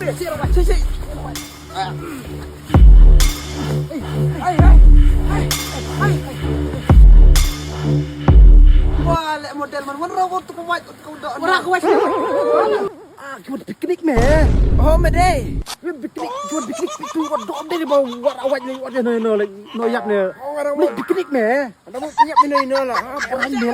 Wah, lek model man rawat tu kuat kau dak. Ora kuat. Cuma piknik meh. Oh, mede. Piknik, cuma piknik itu kau dak dari bau war awak ni ada no yak ni. Piknik meh. Ada mau punya minum ini lah. Orang ni